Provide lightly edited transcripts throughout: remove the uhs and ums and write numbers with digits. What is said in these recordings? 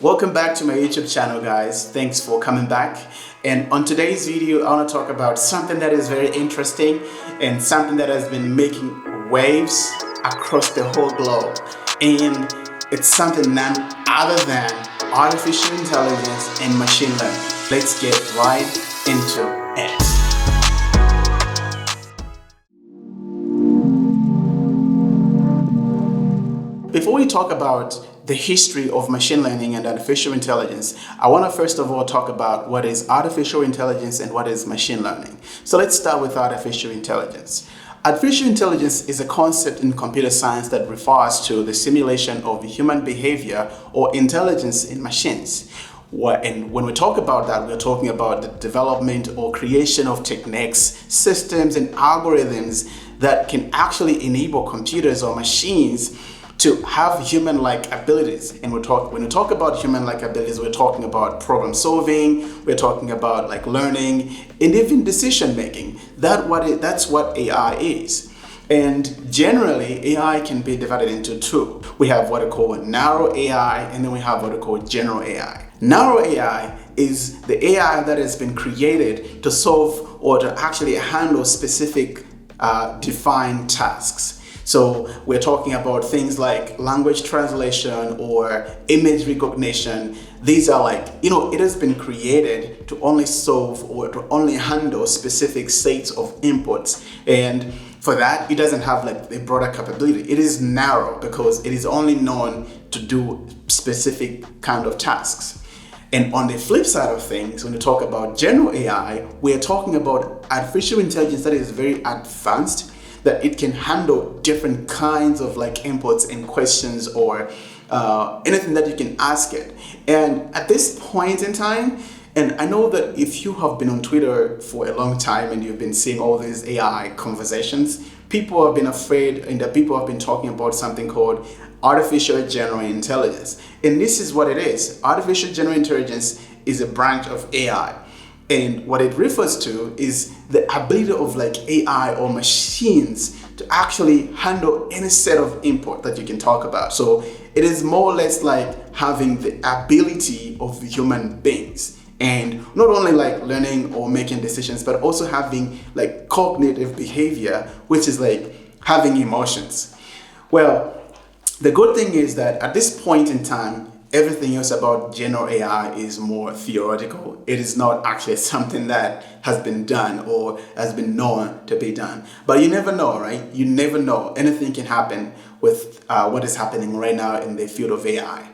Welcome back to my YouTube channel, guys. Thanks for coming back. And on today's video, I want to talk about something that is very interesting and something that has been making waves across the whole globe. And it's something none other than artificial intelligence and machine learning. Let's get right into it. Before we talk about the history of machine learning and artificial intelligence, I want to first of all talk about what is artificial intelligence and what is machine learning. So let's start with artificial intelligence. Artificial intelligence is a concept in computer science that refers to the simulation of human behavior or intelligence in machines. And when we talk about that, we're talking about the development or creation of techniques, systems, and algorithms that can actually enable computers or machines to have human-like abilities. And when we talk about human-like abilities, we're talking about problem solving, we're talking about like learning, and even decision making. That's what AI is. And generally, AI can be divided into two. We have what I call narrow AI, and then we have what I call general AI. Narrow AI is the AI that has been created to solve or to actually handle specific defined tasks. So we're talking about things like language translation or image recognition. These are it has been created to only solve or to only handle specific sets of inputs. And for that, it doesn't have a broader capability. It is narrow because it is only known to do specific kind of tasks. And on the flip side of things, when we talk about general AI, we're talking about artificial intelligence that is very advanced, that it can handle different kinds of inputs and questions or anything that you can ask it. And at this point in time, and I know that if you have been on Twitter for a long time and you've been seeing all these AI conversations, people have been afraid and that people have been talking about something called artificial general intelligence. And this is what it is. Artificial general intelligence is a branch of AI. And what it refers to is the ability of AI or machines to actually handle any set of input that you can talk about. So it is more or less like having the ability of human beings. And not only learning or making decisions, but also having cognitive behavior, which is having emotions. Well, the good thing is that at this point in time, everything else about general AI is more theoretical. It is not actually something that has been done or has been known to be done. But you never know, right? You never know. Anything can happen with what is happening right now in the field of AI.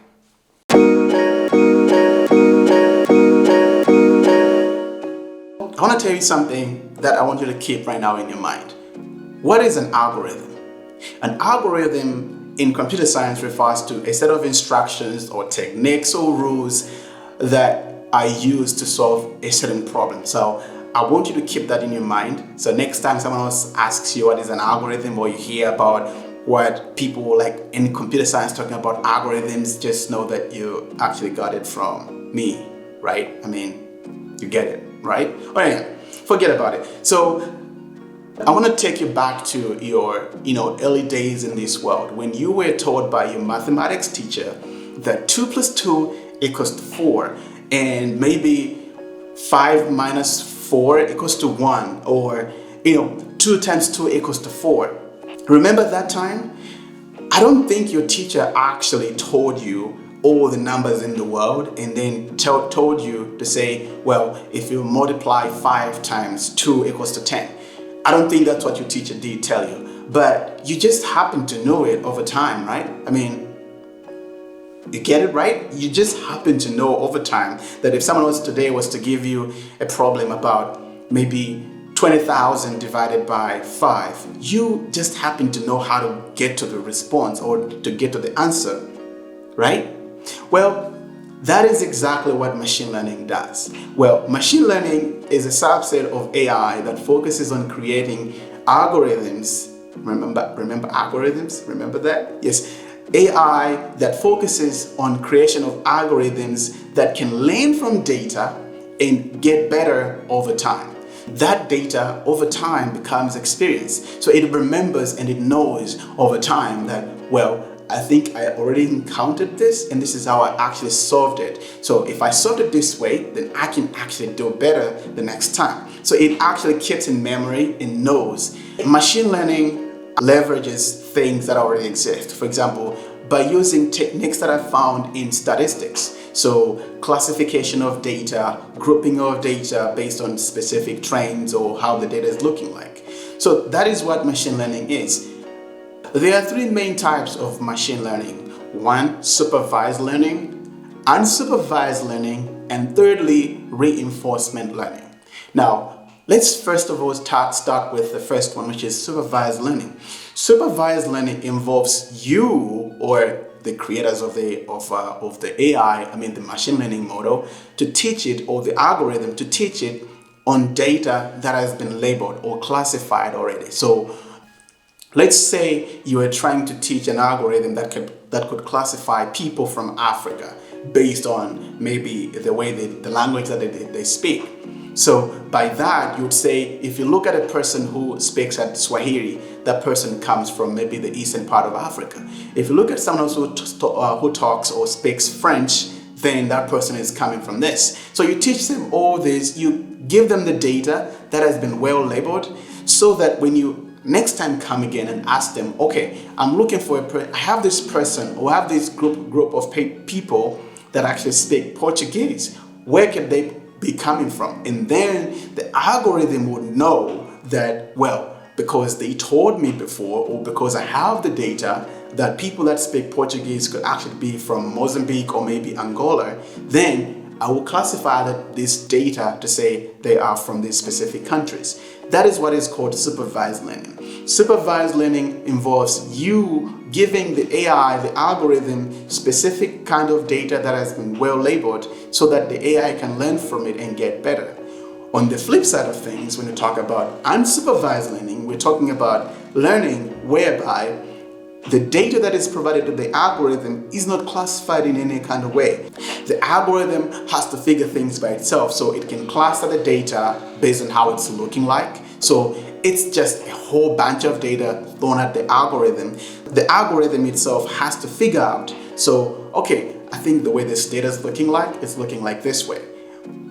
I want to tell you something that I want you to keep right now in your mind. What is an algorithm? An algorithm in computer science refers to a set of instructions or techniques or rules that are used to solve a certain problem. So I want you to keep that in your mind. So next time someone else asks you what is an algorithm, or you hear about what people in computer science talking about algorithms, just know that you actually got it from me, right? I mean, you get it, right? Oh yeah, forget about it. So I want to take you back to your, early days in this world when you were told by your mathematics teacher that 2 plus 2 equals to 4, and maybe 5 minus 4 equals to 1, or 2 times 2 equals to 4. Remember that time? I don't think your teacher actually told you all the numbers in the world and then told you to say, well, if you multiply 5 times 2 equals to 10. I don't think that's what your teacher did tell you, but you just happen to know it over time, right? I mean, you get it, right? You just happen to know over time that if someone else today was to give you a problem about maybe 20,000 divided by 5, you just happen to know how to get to the response or to get to the answer, right? Well, that is exactly what machine learning does. Well, machine learning is a subset of AI that focuses on creating algorithms. Remember algorithms? Remember that? Yes. AI that focuses on creation of algorithms that can learn from data and get better over time. That data over time becomes experience. So it remembers and it knows over time that, well, I think I already encountered this, and this is how I actually solved it. So if I solved it this way, then I can actually do better the next time. So it actually keeps in memory and knows. Machine learning leverages things that already exist. For example, by using techniques that I found in statistics. So classification of data, grouping of data based on specific trends or how the data is looking like. So that is what machine learning is. There are three main types of machine learning. One, supervised learning, unsupervised learning, and thirdly, reinforcement learning. Now, let's first of all start with the first one, which is supervised learning. Supervised learning involves you or the creators of the AI, the machine learning model, to teach it, or the algorithm to teach it on data that has been labeled or classified already. So let's say you are trying to teach an algorithm that could classify people from Africa based on maybe the way the language that they speak. So by that, you would say, if you look at a person who speaks at Swahili, that person comes from maybe the eastern part of Africa. If you look at someone else who talks or speaks French, then that person is coming from this. So you teach them all this, you give them the data that has been well labeled, so that when you next time come again and ask them, okay, I'm looking for I have this person, or I have this group of people that actually speak Portuguese. Where can they be coming from? And then the algorithm would know that, well, because they told me before, or because I have the data that people that speak Portuguese could actually be from Mozambique or maybe Angola, then I will classify this data to say they are from these specific countries. That is what is called supervised learning. Supervised learning involves you giving the AI, the algorithm, specific kind of data that has been well labeled so that the AI can learn from it and get better. On the flip side of things, when we talk about unsupervised learning, we're talking about learning whereby the data that is provided to the algorithm is not classified in any kind of way. The algorithm has to figure things by itself, so it can cluster the data based on how it's looking like. So it's just a whole bunch of data thrown at the algorithm. The algorithm itself has to figure out, so, okay, I think the way this data is looking like, it's looking like this way.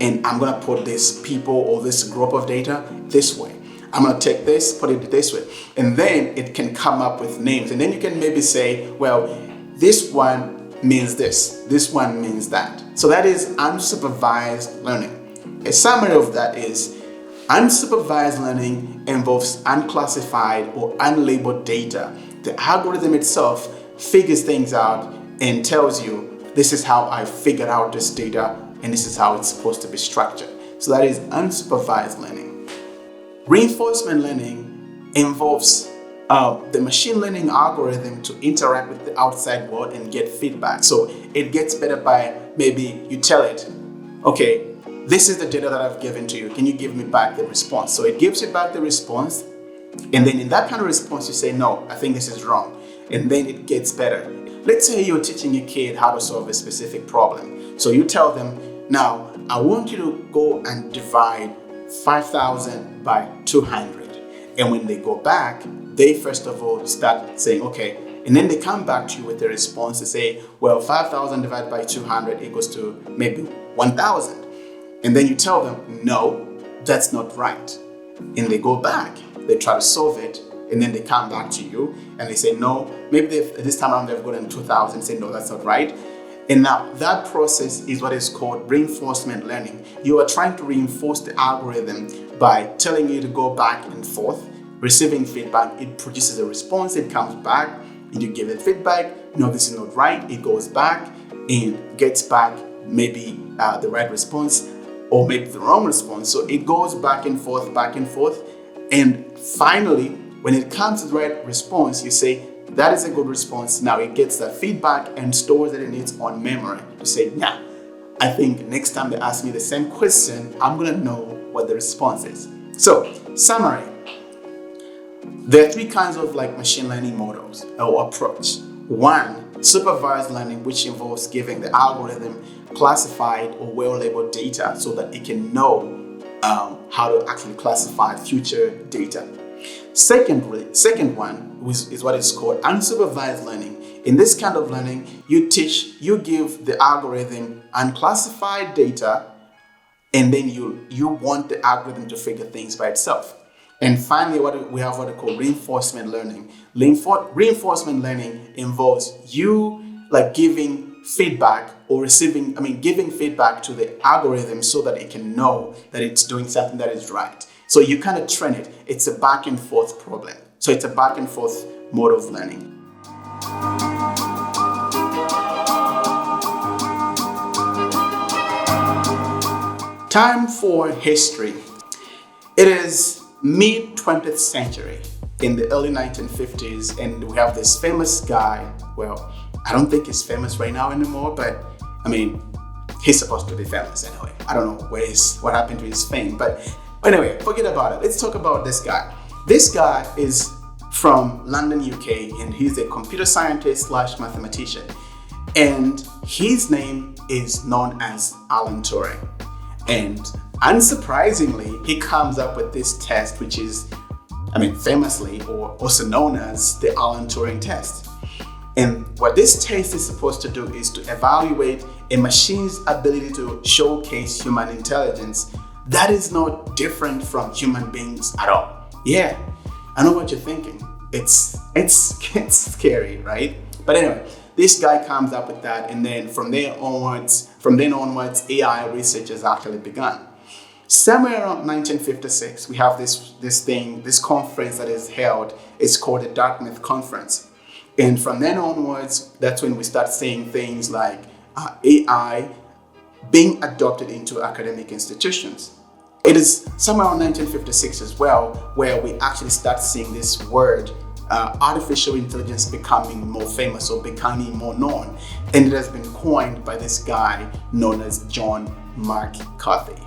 And I'm gonna put this people or this group of data this way. I'm gonna take this, put it this way. And then it can come up with names. And then you can maybe say, well, this one means this one means that. So that is unsupervised learning. A summary of that is, unsupervised learning involves unclassified or unlabeled data. The algorithm itself figures things out and tells you, this is how I figured out this data, and this is how it's supposed to be structured. So that is unsupervised learning. Reinforcement learning involves the machine learning algorithm to interact with the outside world and get feedback. So it gets better by, maybe you tell it, okay, this is the data that I've given to you. Can you give me back the response? So it gives you back the response. And then in that kind of response, you say, no, I think this is wrong. And then it gets better. Let's say you're teaching a kid how to solve a specific problem. So you tell them, now, I want you to go and divide 5,000 by 200. And when they go back, they first of all start saying, okay, and then they come back to you with a response to say, well, 5,000 divided by 200 equals to maybe 1,000. And then you tell them, no, that's not right. And they go back, they try to solve it, and then they come back to you and they say, no, maybe this time around they've gotten 2,000, say, no, that's not right. And now that process is what is called reinforcement learning. You are trying to reinforce the algorithm by telling it to go back and forth, receiving feedback. It produces a response, it comes back, and you give it feedback. No, this is not right. It goes back and gets back maybe the right response or maybe the wrong response. So it goes back and forth. And finally, when it comes to the right response, you say, that is a good response. Now it gets that feedback and stores it in its own memory to say, yeah, I think next time they ask me the same question, I'm gonna know what the response is. So, summary. There are three kinds of machine learning models or approach. One, supervised learning, which involves giving the algorithm classified or well-labeled data so that it can know how to actually classify future data. Second one is what is called unsupervised learning. In this kind of learning, you give the algorithm unclassified data, and then you want the algorithm to figure things by itself. And finally, we have what we call reinforcement learning. Reinforcement learning involves you like giving feedback giving feedback to the algorithm so that it can know that it's doing something that is right. So you kind of train it. It's a back and forth problem. So it's a back and forth mode of learning. Time for history. It is mid-20th century, in the early 1950s, and we have this famous guy. Well, I don't think he's famous right now anymore, but he's supposed to be famous anyway. I don't know what happened to his fame, but anyway, forget about it. Let's talk about this guy. This guy is from London, UK, and he's a computer scientist / mathematician. And his name is known as Alan Turing. And unsurprisingly, he comes up with this test, which is, famously, or also known as the Alan Turing test. And what this test is supposed to do is to evaluate a machine's ability to showcase human intelligence that is not different from human beings at all. Yeah, I know what you're thinking. It's scary, right? But anyway, this guy comes up with that, and then from then onwards, AI research has actually begun. Somewhere around 1956, we have this conference that is held. It's called the Dartmouth Conference. And from then onwards, that's when we start seeing things like AI being adopted into academic institutions. It is somewhere around 1956 as well, where we actually start seeing this word, artificial intelligence, becoming more famous or becoming more known. And it has been coined by this guy known as John McCarthy.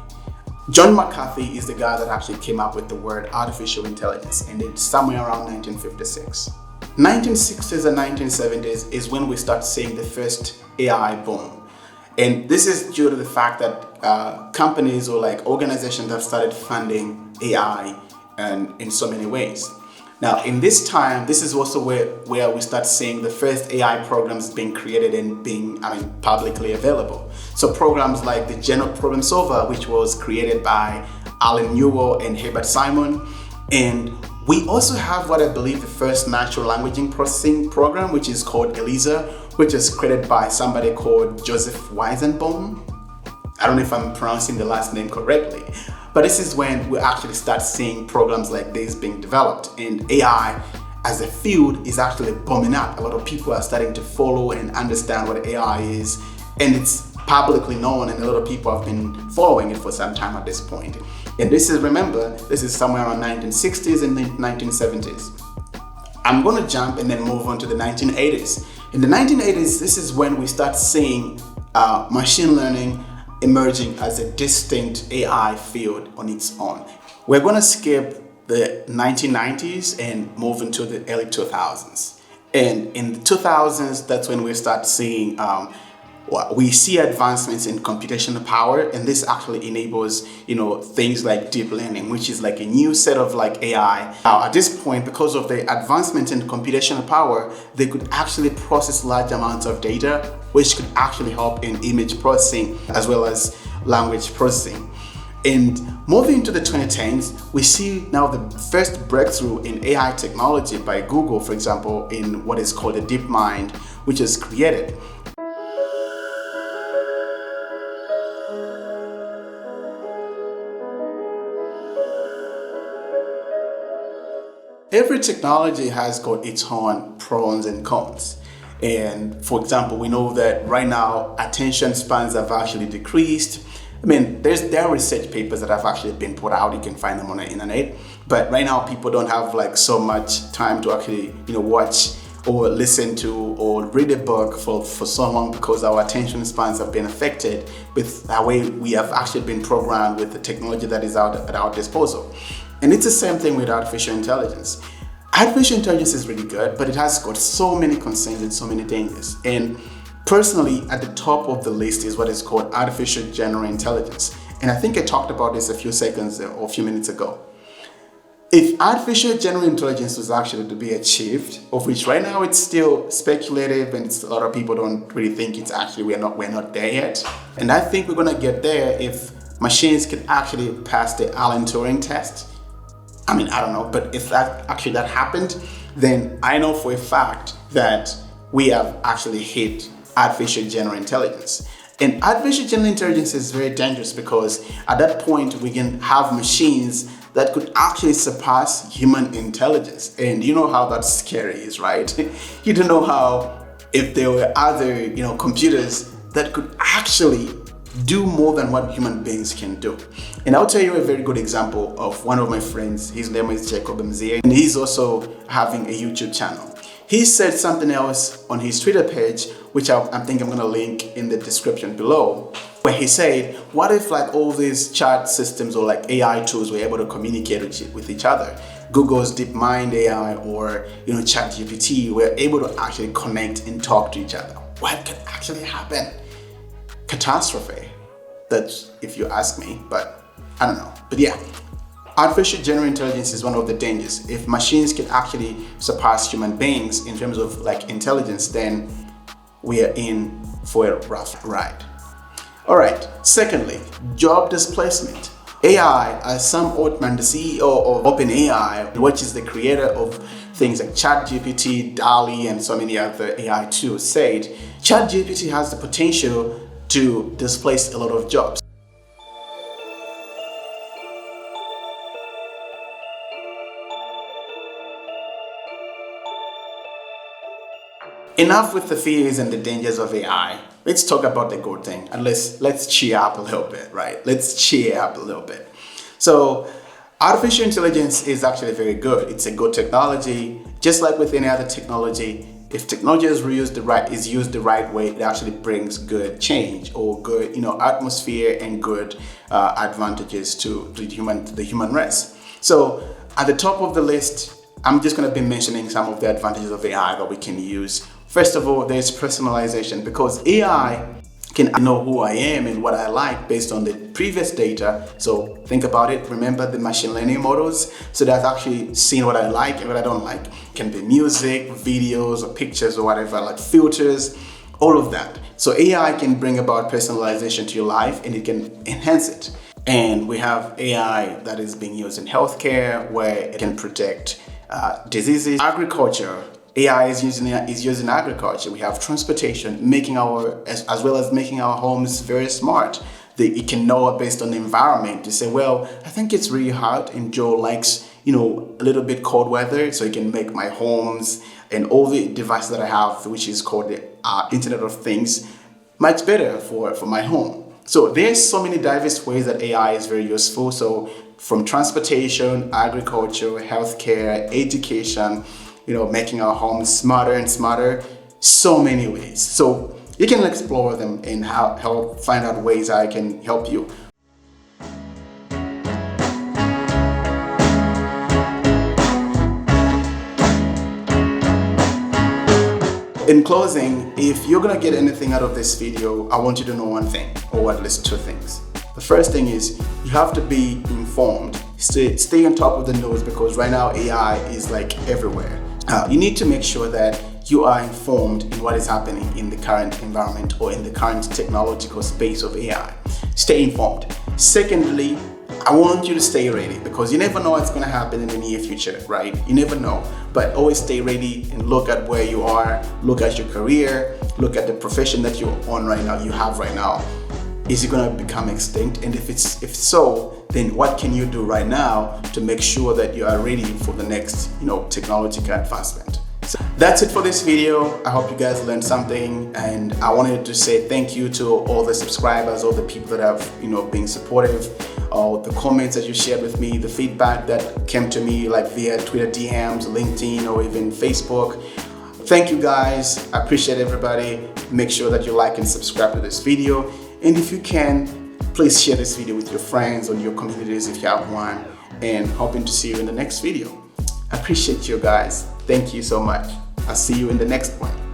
John McCarthy is the guy that actually came up with the word artificial intelligence, and it's somewhere around 1956. 1960s and 1970s is when we start seeing the first AI boom. And this is due to the fact that companies or organizations have started funding AI in so many ways. Now, in this time, this is also where we start seeing the first AI programs being created and being publicly available. So programs like the General Problem Solver, which was created by Alan Newell and Herbert Simon. And we also have what I believe the first natural language processing program, which is called ELIZA, which is created by somebody called Joseph Weizenbaum. I don't know if I'm pronouncing the last name correctly, but this is when we actually start seeing programs like this being developed, and AI as a field is actually booming up. A lot of people are starting to follow and understand what AI is, and it's publicly known, and a lot of people have been following it for some time at this point. And this is somewhere around 1960s and 1970s. I'm going to jump and then move on to the 1980s. In the 1980s, this is when we start seeing machine learning emerging as a distinct AI field on its own. We're going to skip the 1990s and move into the early 2000s. And in the 2000s, that's when we start seeing we see advancements in computational power, and this actually enables things like deep learning, which is like a new set of AI. Now at this point, because of the advancement in computational power, they could actually process large amounts of data, which could actually help in image processing as well as language processing. And moving into the 2010s, we see now the first breakthrough in AI technology by Google, for example, in what is called a DeepMind, which is created. Every technology has got its own pros and cons. And for example, we know that right now attention spans have actually decreased. There are research papers that have actually been put out. You can find them on the internet. But right now people don't have so much time to actually watch or listen to or read a book for so long, because our attention spans have been affected with the way we have actually been programmed with the technology that is at our disposal. And it's the same thing with artificial intelligence. Artificial intelligence is really good, but it has got so many concerns and so many dangers. And personally, at the top of the list is what is called artificial general intelligence. And I think I talked about this a few minutes ago. if artificial general intelligence was actually to be achieved, of which right now it's still speculative and a lot of people don't really think it's actually, we're not there yet. And I think we're gonna get there if machines can actually pass the Alan Turing test. I mean, I don't know, but if that happened, then I know for a fact that we have actually hit artificial general intelligence. And artificial general intelligence is very dangerous because at that point we can have machines that could actually surpass human intelligence. And you know how that scary is, right? You don't know how, if there were other, computers that could actually do more than what human beings can do. And I'll tell you a very good example of one of my friends. His name is Jacob Mzee, and he's also having a YouTube channel. He said something else on his Twitter page, which I think I'm gonna link in the description below, where he said, what if like all these chat systems or like AI tools were able to communicate with each other? Google's DeepMind AI or ChatGPT were able to actually connect and talk to each other. What could actually happen? Catastrophe. That's if you ask me, but I don't know. But yeah, artificial general intelligence is one of the dangers. If machines can actually surpass human beings in terms of like intelligence, then we are in for a rough ride. All right, secondly, job displacement. AI, as Sam Altman, the CEO of OpenAI, which is the creator of things like ChatGPT, DALL-E, and so many other AI tools, said ChatGPT has the potential to displace a lot of jobs. Enough with the fears and the dangers of AI. Let's talk about the good thing, and let's cheer up a little bit, right? Let's cheer up a little bit. So artificial intelligence is actually very good. It's a good technology. Just like with any other technology, if technology is used the right way, it actually brings good change or good, atmosphere and good advantages to the human race. So at the top of the list, I'm just going to be mentioning some of the advantages of AI that we can use. First of all, there's personalization, because AI can know who I am and what I like based on the previous data. So think about it. Remember the machine learning models? So that's actually seeing what I like and what I don't like. It can be music, videos, or pictures, or whatever, like filters, all of that. So AI can bring about personalization to your life and it can enhance it. And we have AI that is being used in healthcare, where it can predict diseases. Agriculture, AI is used in agriculture. We have transportation, as well as making our homes very smart. It can know based on the environment to say, well, I think it's really hot and Joe likes, a little bit cold weather, so it can make my homes and all the devices that I have, which is called the Internet of Things, much better for my home. So there's so many diverse ways that AI is very useful. So from transportation, agriculture, healthcare, education, making our homes smarter and smarter, so many ways. So you can explore them and help find out ways I can help you. In closing, if you're gonna get anything out of this video, I want you to know one thing, or at least two things. The first thing is you have to be informed. Stay on top of the news, because right now AI is like everywhere. You need to make sure that you are informed in what is happening in the current environment or in the current technological space of AI. Stay informed. Secondly, I want you to stay ready, because you never know what's going to happen in the near future, right? You never know, but always stay ready and look at where you are, look at your career, look at the profession that you're on right now, you have right now. Is it going to become extinct? And if so, then what can you do right now to make sure that you are ready for the next, technological advancement? So that's it for this video. I hope you guys learned something, and I wanted to say thank you to all the subscribers, all the people that have, been supportive, all the comments that you shared with me, the feedback that came to me like via Twitter DMs, LinkedIn, or even Facebook. Thank you guys. I appreciate everybody. Make sure that you like and subscribe to this video. And if you can, please share this video with your friends or your communities if you have one, and hoping to see you in the next video. I appreciate you guys. Thank you so much. I'll see you in the next one.